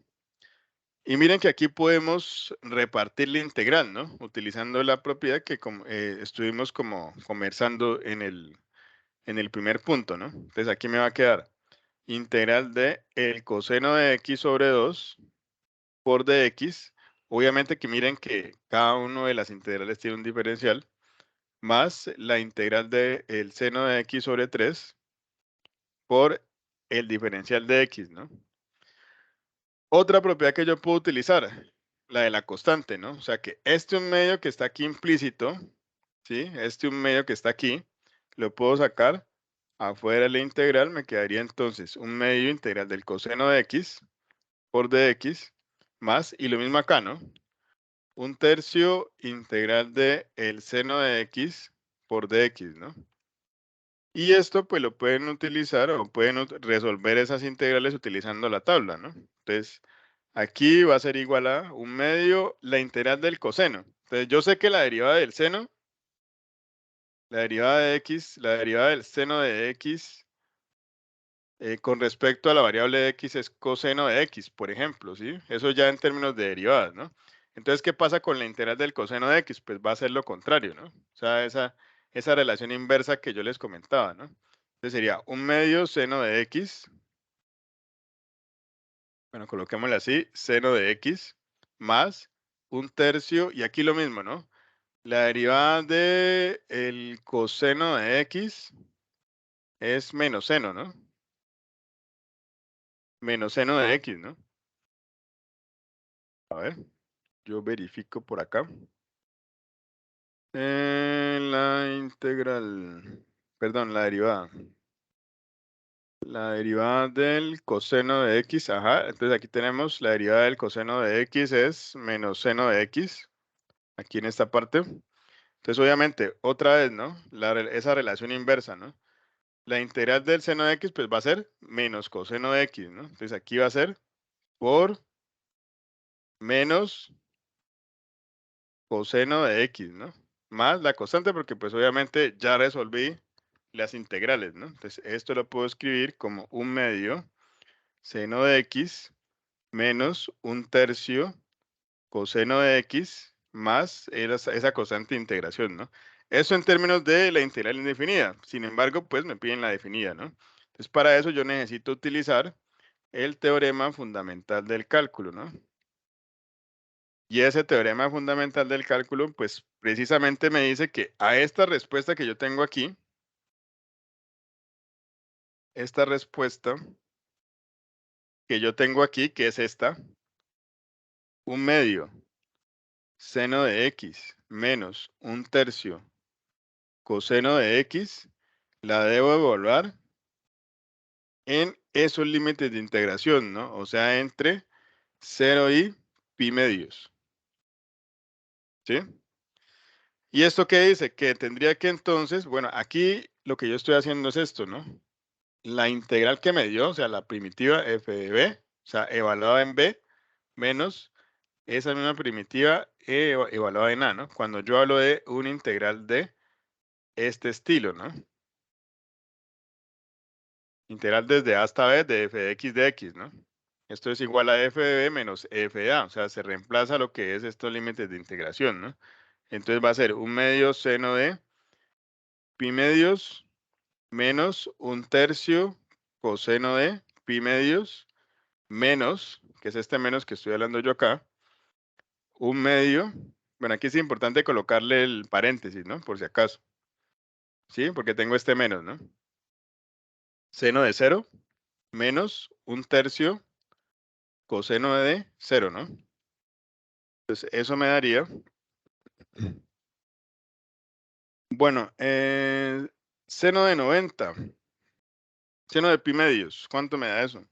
Y miren que aquí podemos repartir la integral, ¿no? Utilizando la propiedad que estuvimos como conversando en el primer punto, ¿no? Entonces aquí me va a quedar integral de el coseno de x sobre 2 por dx. Obviamente que miren que cada uno de las integrales tiene un diferencial, más la integral de el seno de x sobre 3 por el diferencial de x, ¿no? Otra propiedad que yo puedo utilizar, la de la constante, ¿no? O sea que este un medio que está aquí implícito, ¿sí? Este un medio que está aquí, lo puedo sacar afuera de la integral, me quedaría entonces un medio integral del coseno de x por dx, más, y lo mismo acá, ¿no? Un tercio integral de el seno de x por dx, ¿no? Y esto pues lo pueden utilizar o pueden resolver esas integrales utilizando la tabla, ¿no? Entonces, aquí va a ser igual a un medio la integral del coseno. Entonces, yo sé que la derivada del seno, la derivada de x, la derivada del seno de x con respecto a la variable de x es coseno de x, por ejemplo, ¿sí? Eso ya en términos de derivadas, ¿no? Entonces, ¿qué pasa con la integral del coseno de x? Pues va a ser lo contrario, ¿no? O sea, esa relación inversa que yo les comentaba, ¿no? Entonces sería un medio seno de x, bueno, coloquémosle así, seno de x, más un tercio, y aquí lo mismo, ¿no? La derivada de el coseno de x es menos seno, ¿no? Menos seno de x, ¿no? A ver, yo verifico por acá. La integral, perdón, la derivada. La derivada del coseno de x, ajá. Entonces aquí tenemos la derivada del coseno de x es menos seno de x, aquí en esta parte. Entonces obviamente, otra vez, ¿no? Esa relación inversa, ¿no? La integral del seno de x pues va a ser menos coseno de x, ¿no? Entonces aquí va a ser por menos coseno de x, ¿no? Más la constante porque pues obviamente ya resolví las integrales, ¿no? Entonces esto lo puedo escribir como un medio seno de x menos un tercio coseno de x más esa constante de integración, ¿no? Eso en términos de la integral indefinida. Sin embargo, pues me piden la definida, ¿no? Entonces para eso yo necesito utilizar el teorema fundamental del cálculo, ¿no? Y ese teorema fundamental del cálculo, pues precisamente me dice que a esta respuesta que yo tengo aquí, esta respuesta que yo tengo aquí, que es esta, un medio seno de x menos un tercio coseno de x, la debo evaluar en esos límites de integración, ¿no? O sea, entre 0 y pi medios. ¿Sí? ¿Y esto qué dice? Que tendría que entonces, bueno, aquí lo que yo estoy haciendo es esto, ¿no? La integral que me dio, o sea, la primitiva f de b, o sea, evaluada en b, menos esa misma primitiva evaluada en a, ¿no? Cuando yo hablo de una integral de este estilo, ¿no? Integral desde A hasta B de f de x de x, ¿no? Esto es igual a f de b menos f de a, o sea, se reemplaza lo que es estos límites de integración, ¿no? Entonces va a ser 1/2 seno de pi medios menos 1/3 coseno de pi medios menos, que es este menos que estoy hablando yo acá, 1/2, bueno, aquí es importante colocarle el paréntesis, ¿no? Por si acaso. ¿Sí? Porque tengo este menos, ¿no? Seno de 0 menos 1/3 coseno de 0, ¿no? Entonces, eso me daría, bueno, seno de 90, seno de pi medios, ¿cuánto me da eso?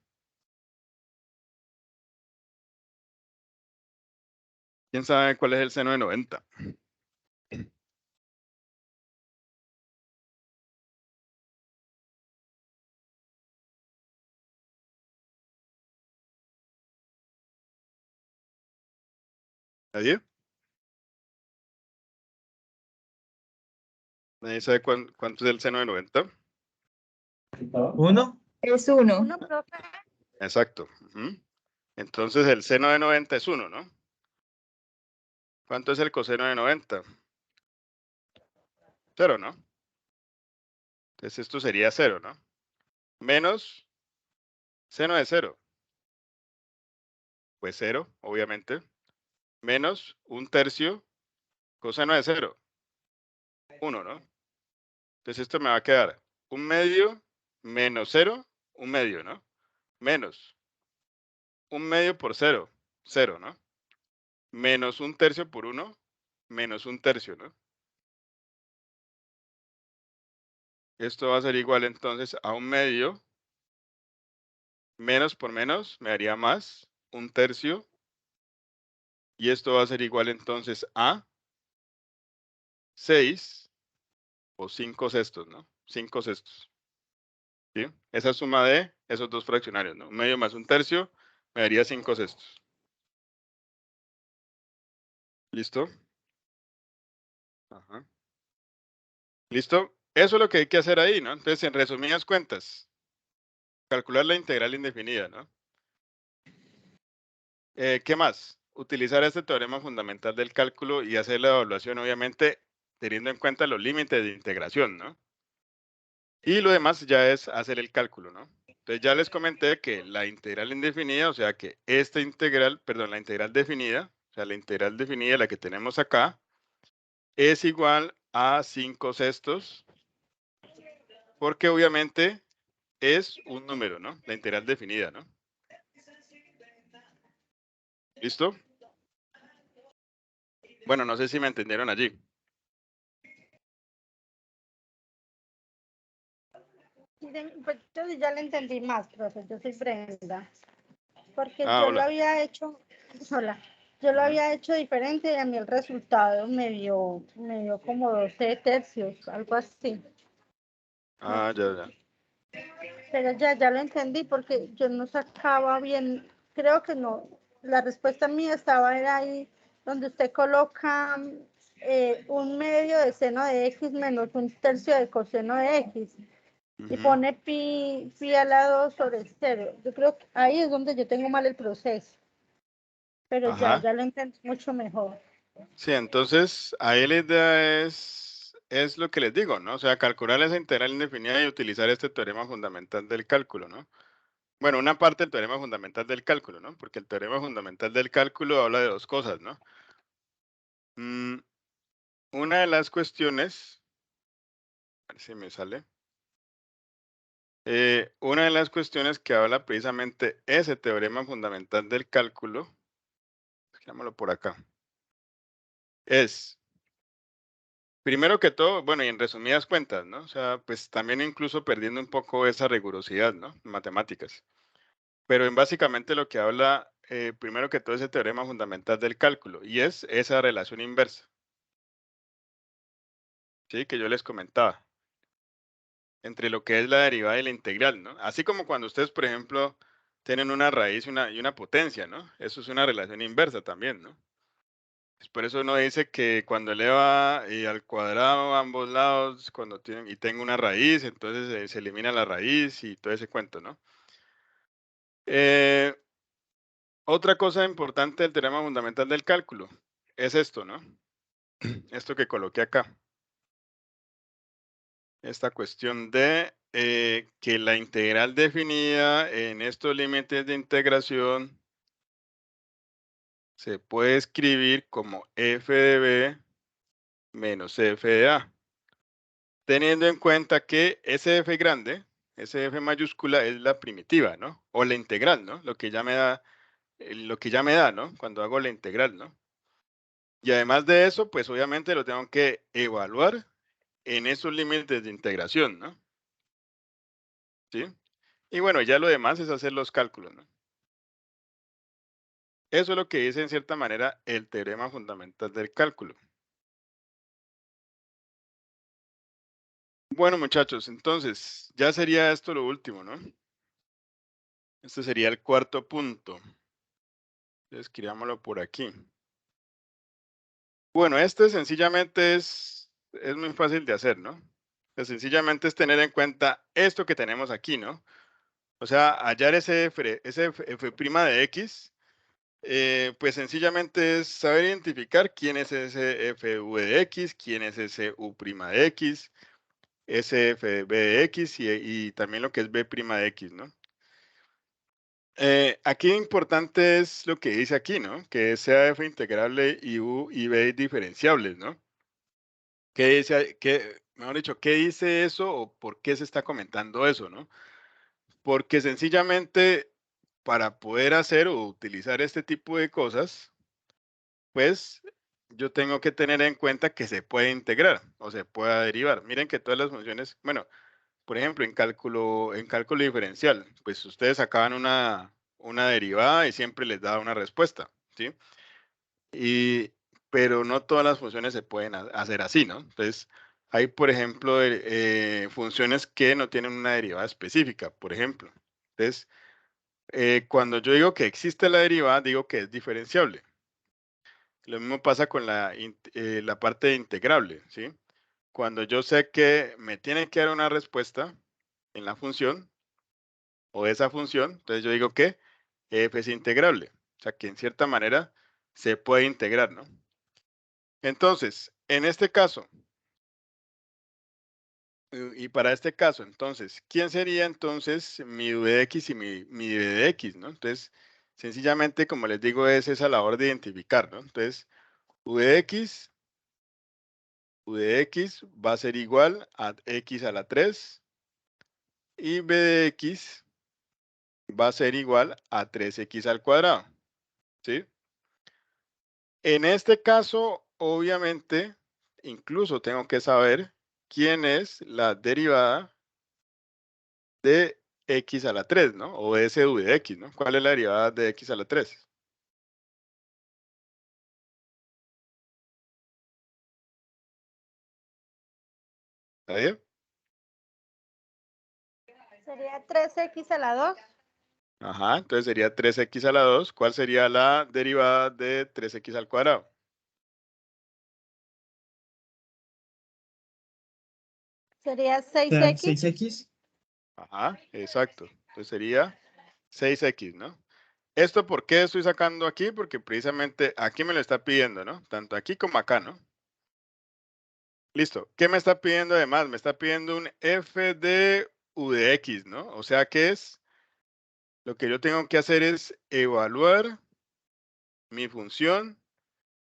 ¿Quién sabe cuál es el seno de 90? ¿Nadie? ¿Nadie sabe cuánto es el seno de 90? 1. Es 1. Uno, profe. Exacto. Entonces el seno de 90 es 1, ¿no? ¿Cuánto es el coseno de 90? 0, ¿no? Entonces esto sería 0, ¿no? Menos seno de 0. Pues 0, obviamente. Menos 1/3 coseno de 0. 1, ¿no? Entonces esto me va a quedar 1/2 menos 0, 1/2, ¿no? Menos 1/2 por 0, 0, ¿no? Menos 1/3 por 1, menos 1/3, ¿no? Esto va a ser igual entonces a 1/2 menos por menos me daría más 1/3 y esto va a ser igual entonces a 6 o 5 sextos, ¿no? 5 sextos. ¿Sí? Esa suma de esos dos fraccionarios, ¿no? 1/2 más 1/3 me daría 5 sextos. ¿Listo? Ajá. ¿Listo? Eso es lo que hay que hacer ahí, ¿no? Entonces, en resumidas cuentas, calcular la integral indefinida, ¿no? ¿Qué más? Utilizar este teorema fundamental del cálculo y hacer la evaluación, obviamente, teniendo en cuenta los límites de integración, ¿no? Y lo demás ya es hacer el cálculo, ¿no? Entonces ya les comenté que la integral indefinida, o sea que esta integral, perdón, la integral definida, o sea, la integral definida, la que tenemos acá, es igual a 5 sextos, porque obviamente es un número, ¿no? La integral definida, ¿no? ¿Listo? Bueno, no sé si me entendieron allí. Pues yo ya le entendí más, profe. Yo soy Brenda. Porque Ah, yo lo hola. había hecho, hola, yo lo había hecho diferente y a mí el resultado me dio como 12 tercios, algo así. Ah, ya, ya. Pero ya lo entendí porque yo no sacaba bien, creo que no, la respuesta mía estaba era ahí donde usted coloca 1/2 de seno de x menos 1/3 de coseno de x y Ujú. pone pi al lado sobre 0. Yo creo que ahí es donde yo tengo mal el proceso, pero Ajá. ya lo entendí mucho mejor. Sí, entonces ahí la idea es lo que les digo, ¿no? O sea, calcular esa integral indefinida y utilizar este teorema fundamental del cálculo, ¿no? Bueno, una parte del teorema fundamental del cálculo, ¿no? Porque el teorema fundamental del cálculo habla de dos cosas, ¿no? Una de las cuestiones, a ver si me sale. Una de las cuestiones que habla precisamente ese teorema fundamental del cálculo, dejémoslo por acá, es, primero que todo, bueno, y en resumidas cuentas, ¿no? O sea, pues también incluso perdiendo un poco esa rigurosidad, ¿no? En matemáticas. Pero en básicamente lo que habla, primero que todo, ese teorema fundamental del cálculo, y es esa relación inversa, ¿sí? Que yo les comentaba, entre lo que es la derivada y la integral, ¿no? Así como cuando ustedes, por ejemplo, tienen una raíz y una potencia, ¿no? Eso es una relación inversa también, ¿no? Por eso uno dice que cuando eleva al cuadrado a ambos lados, cuando tienen, y tengo una raíz, entonces se elimina la raíz y todo ese cuento, ¿no? Otra cosa importante del teorema fundamental del cálculo es esto, ¿no? Esto que coloqué acá. Esta cuestión de que la integral definida en estos límites de integración se puede escribir como f de b menos f de a, teniendo en cuenta que ese f grande, ese f mayúscula es la primitiva, ¿no? O la integral, ¿no? Lo que ya me da, ¿no? Cuando hago la integral, ¿no? Y además de eso, pues obviamente lo tengo que evaluar en esos límites de integración, ¿no? ¿Sí? Y bueno, ya lo demás es hacer los cálculos, ¿no? Eso es lo que dice en cierta manera el teorema fundamental del cálculo. Bueno, muchachos, entonces ya sería esto lo último, ¿no? Este sería el cuarto punto. Escribámoslo por aquí. Bueno, este sencillamente es muy fácil de hacer, ¿no? Pues sencillamente es tener en cuenta esto que tenemos aquí, ¿no? O sea, hallar ese f' de x, pues sencillamente es saber identificar quién es ese f de x, quién es ese u' de x, ese f de x y también lo que es b' de x, ¿no? Aquí importante es lo que dice aquí, ¿no? Que sea f integrable y u y b diferenciables, ¿no? ¿Qué dice, mejor dicho, qué dice eso o por qué se está comentando eso, ¿no? Porque sencillamente para poder hacer o utilizar este tipo de cosas, pues yo tengo que tener en cuenta que se puede integrar o se puede derivar. Miren que todas las funciones, bueno, por ejemplo, en cálculo diferencial, pues ustedes sacaban una derivada y siempre les daba una respuesta, ¿sí? Pero no todas las funciones se pueden hacer así, ¿no? Entonces, hay, por ejemplo, funciones que no tienen una derivada específica, por ejemplo. Entonces, cuando yo digo que existe la derivada, digo que es diferenciable. Lo mismo pasa con la parte de integrable, ¿sí? Cuando yo sé que me tiene que dar una respuesta en la función o esa función, entonces yo digo que f es integrable. O sea, que en cierta manera se puede integrar, ¿no? Entonces, en este caso, y para este caso, entonces, ¿quién sería entonces mi u de x y mi b de x, ¿no? Entonces, sencillamente, como les digo, es esa labor de identificar, ¿no? Entonces, u de x va a ser igual a x a la 3 y b de x va a ser igual a 3x al cuadrado, ¿sí? En este caso, obviamente, incluso tengo que saber quién es la derivada de x a la 3, ¿no? O ese u de x, ¿no? ¿Cuál es la derivada de x a la 3? ¿Está bien? Sería 3x a la 2. Ajá, entonces sería 3x a la 2. ¿Cuál sería la derivada de 3x al cuadrado? Sería ¿Sean 6x. 6x? Ajá, exacto. Entonces sería 6x, ¿no? ¿Esto por qué estoy sacando aquí? Porque precisamente aquí me lo está pidiendo, ¿no? Tanto aquí como acá, ¿no? Listo. ¿Qué me está pidiendo además? Me está pidiendo un f de u de x, ¿no? O sea que lo que yo tengo que hacer es evaluar mi función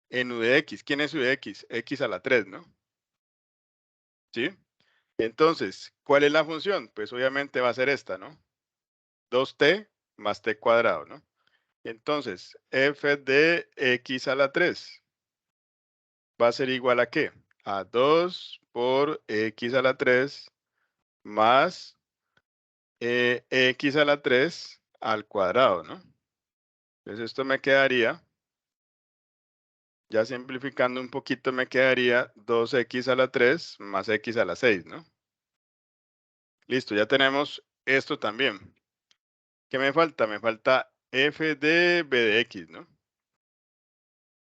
en u de x. ¿Quién es u de x? X a la 3, ¿no? ¿Sí? Entonces, ¿cuál es la función? Pues obviamente va a ser esta, ¿no? 2t más t cuadrado, ¿no? Entonces, f de x a la 3 va a ser igual a ¿qué? A 2 por x a la 3 más x a la 3 al cuadrado, ¿no? Entonces esto me quedaría, ya simplificando un poquito, me quedaría 2x a la 3 más x a la 6, ¿no? Listo, ya tenemos esto también. ¿Qué me falta? Me falta f de b de x, ¿no?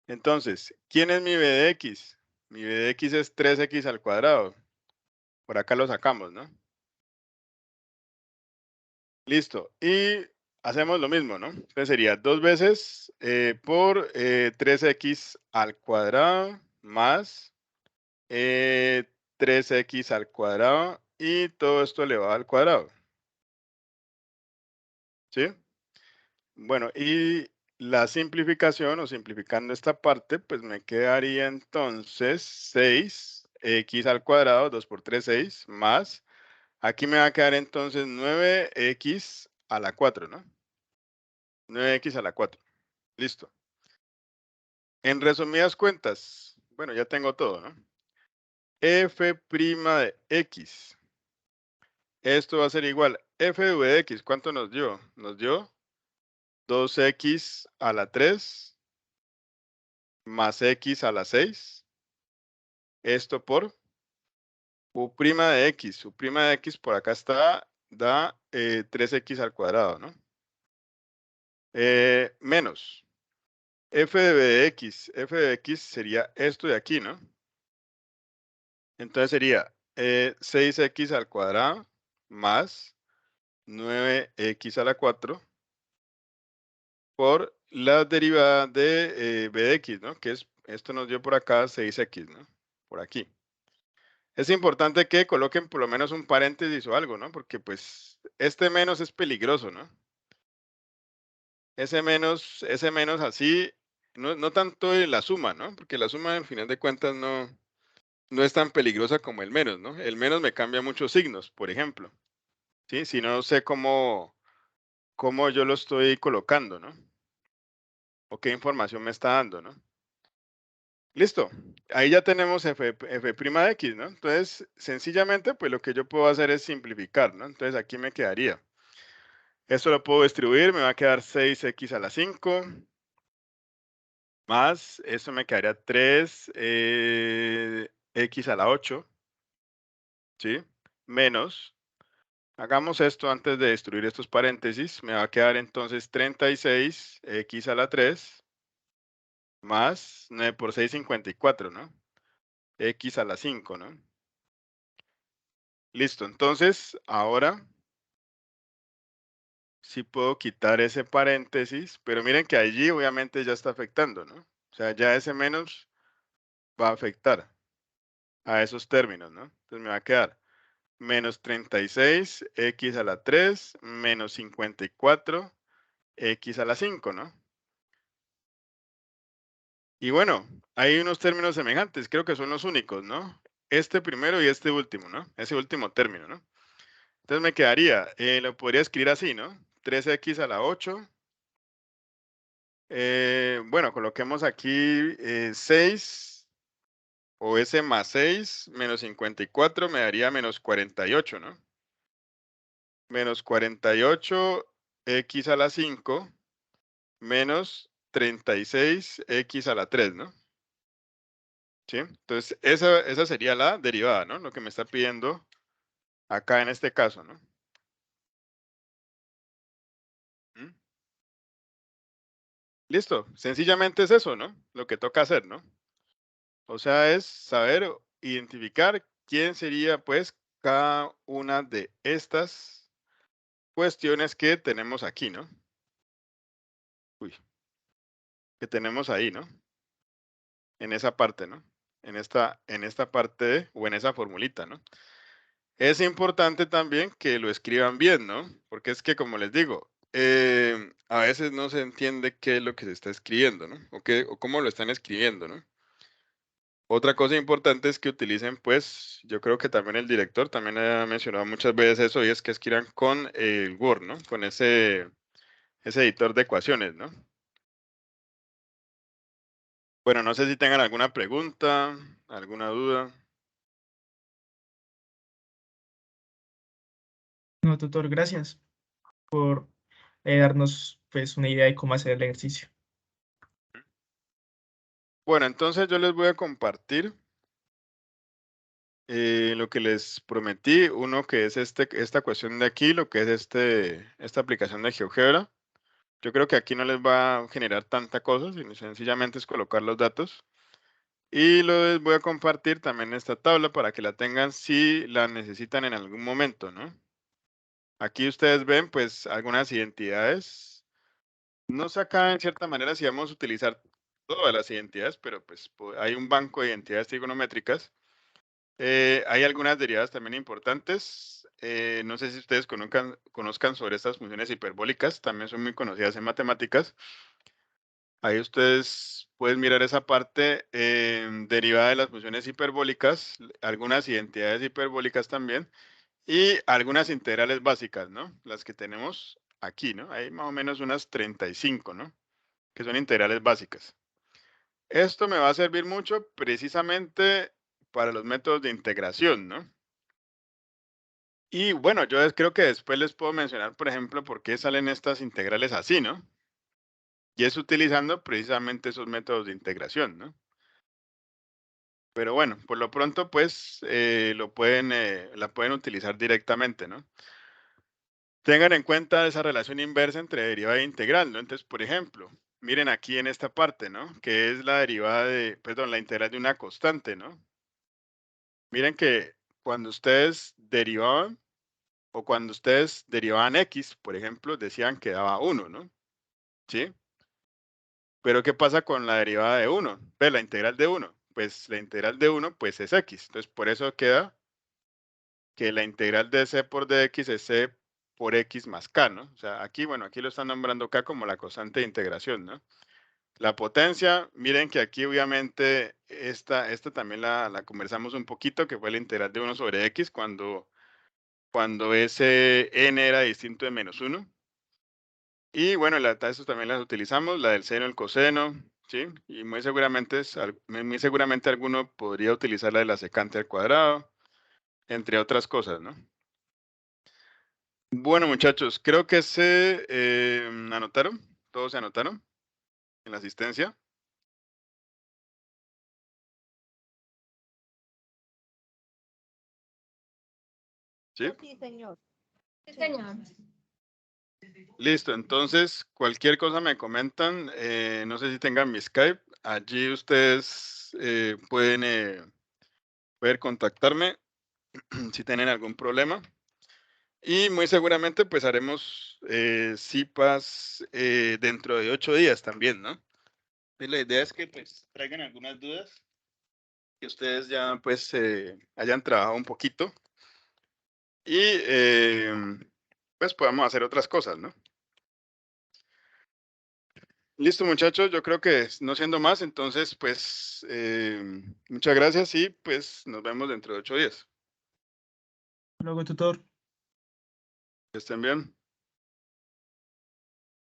Entonces, ¿quién es mi b de x? Mi b de x es 3x al cuadrado. Por acá lo sacamos, ¿no? Listo. Y hacemos lo mismo, ¿no? Entonces sería 2 veces por 3x al cuadrado más 3x al cuadrado y todo esto elevado al cuadrado. ¿Sí? Bueno, y la simplificación o simplificando esta parte, pues me quedaría entonces 6x al cuadrado, 2 por 3, 6, más, aquí me va a quedar entonces 9x a la 4, ¿no? 9x a la 4. Listo. En resumidas cuentas, bueno, ya tengo todo, ¿no? F' de x. Esto va a ser igual. F de v de x, ¿cuánto nos dio? Nos dio 2x a la 3 más x a la 6. Esto por u' de x. U' de x por acá está, da 3x al cuadrado, ¿no? Menos. F de v de x. F de x sería esto de aquí, ¿no? Entonces sería 6x al cuadrado más 9x a la 4 por la derivada de b de x, ¿no? Que es, esto nos dio por acá 6x, ¿no? Por aquí. Es importante que coloquen por lo menos un paréntesis o algo, ¿no? Porque pues este menos es peligroso, ¿no? Ese menos así, no tanto en la suma, ¿no? Porque la suma, al final de cuentas, no es tan peligrosa como el menos, ¿no? El menos me cambia muchos signos, por ejemplo, ¿sí? Si no sé cómo yo lo estoy colocando, ¿no? O qué información me está dando, ¿no? Listo. Ahí ya tenemos f' de x, ¿no? Entonces, sencillamente, pues lo que yo puedo hacer es simplificar, ¿no? Entonces, aquí me quedaría. Esto lo puedo distribuir, me va a quedar 6x a la 5, más, esto me quedaría 3 x a la 8, ¿sí? Menos, hagamos esto antes de destruir estos paréntesis, me va a quedar entonces 36 x a la 3, más 9 por 6, 54, ¿no? X a la 5, ¿no? Listo, entonces, ahora sí puedo quitar ese paréntesis, pero miren que allí obviamente ya está afectando, ¿no? O sea, ya ese menos va a afectar a esos términos, ¿no? Entonces me va a quedar menos 36 x a la 3 menos 54 x a la 5, ¿no? Y bueno, hay unos términos semejantes, creo que son los únicos, ¿no? Este primero y este último, ¿no? Ese último término, ¿no? Entonces me quedaría, lo podría escribir así, ¿no? 3x a la 8. Bueno, coloquemos aquí 6 o s más 6 menos 54 me daría menos 48, ¿no? Menos 48 x a la 5 menos 36 x a la 3, ¿no? ¿Sí? Entonces, esa sería la derivada, ¿no? Lo que me está pidiendo acá en este caso, ¿no? ¿Mm? Listo, sencillamente es eso, ¿no? Lo que toca hacer, ¿no? O sea, es saber identificar quién sería, pues, cada una de estas cuestiones que tenemos aquí, ¿no? Uy, que tenemos ahí, ¿no? En esa parte, ¿no? En esta parte o en esa formulita, ¿no? Es importante también que lo escriban bien, ¿no? Porque es que, como les digo, a veces no se entiende qué es lo que se está escribiendo, ¿no? O cómo lo están escribiendo, ¿no? Otra cosa importante es que utilicen, pues, yo creo que también el director también ha mencionado muchas veces eso, y es que escriban con el Word, ¿no? Con ese editor de ecuaciones, ¿no? Bueno, no sé si tengan alguna pregunta, alguna duda. No, tutor, gracias por darnos pues una idea de cómo hacer el ejercicio. Bueno, entonces yo les voy a compartir lo que les prometí, uno que es esta cuestión de aquí, lo que es esta aplicación de GeoGebra. Yo creo que aquí no les va a generar tanta cosa, sino sencillamente es colocar los datos. Y les voy a compartir también esta tabla para que la tengan si la necesitan en algún momento, ¿no? Aquí ustedes ven pues algunas identidades. No sé acá en cierta manera si vamos a utilizar todas las identidades, pero pues hay un banco de identidades trigonométricas. Hay algunas derivadas también importantes. No sé si ustedes conozcan sobre estas funciones hiperbólicas, también son muy conocidas en matemáticas. Ahí ustedes pueden mirar esa parte derivada de las funciones hiperbólicas, algunas identidades hiperbólicas también, y algunas integrales básicas, ¿no? Las que tenemos aquí, ¿no? Hay más o menos unas 35, ¿no? Que son integrales básicas. Esto me va a servir mucho precisamente para los métodos de integración, ¿no? Y bueno, yo creo que después les puedo mencionar, por ejemplo, por qué salen estas integrales así, ¿no? Y es utilizando precisamente esos métodos de integración, ¿no? Pero bueno, por lo pronto, pues, la pueden utilizar directamente, ¿no? Tengan en cuenta esa relación inversa entre derivada e integral, ¿no? Entonces, por ejemplo, miren aquí en esta parte, ¿no? Que es la derivada la integral de una constante, ¿no? Miren que cuando ustedes derivaban, o cuando ustedes derivaban x, por ejemplo, decían que daba 1, ¿no? ¿Sí? Pero ¿qué pasa con la derivada de 1? Pues la integral de 1. Pues la integral de 1, pues es x. Entonces, por eso queda que la integral de c por dx es c por x más k, ¿no? O sea, aquí, bueno, aquí lo están nombrando k como la constante de integración, ¿no? La potencia, miren que aquí obviamente esta también la conversamos un poquito, que fue la integral de 1 sobre x cuando ese n era distinto de menos 1. Y bueno, estas también las utilizamos, la del seno, el coseno, ¿sí? Y muy seguramente alguno podría utilizar la de la secante al cuadrado, entre otras cosas, ¿no? Bueno, muchachos, creo que se anotaron, todos se anotaron en la asistencia. ¿Sí? Sí, señor. Sí, señor. Listo, entonces cualquier cosa me comentan, no sé si tengan mi Skype, allí ustedes pueden contactarme si tienen algún problema. Y muy seguramente pues haremos CIPAS dentro de 8 días también, ¿no? Y la idea es que pues traigan algunas dudas, que ustedes ya pues hayan trabajado un poquito y pues podamos hacer otras cosas, ¿no? Listo, muchachos, yo creo que no siendo más, entonces pues muchas gracias y pues nos vemos dentro de 8 días. Luego, tutor. Que estén bien.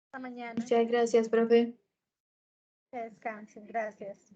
Hasta mañana. Muchas gracias, profe. Que descansen. Gracias.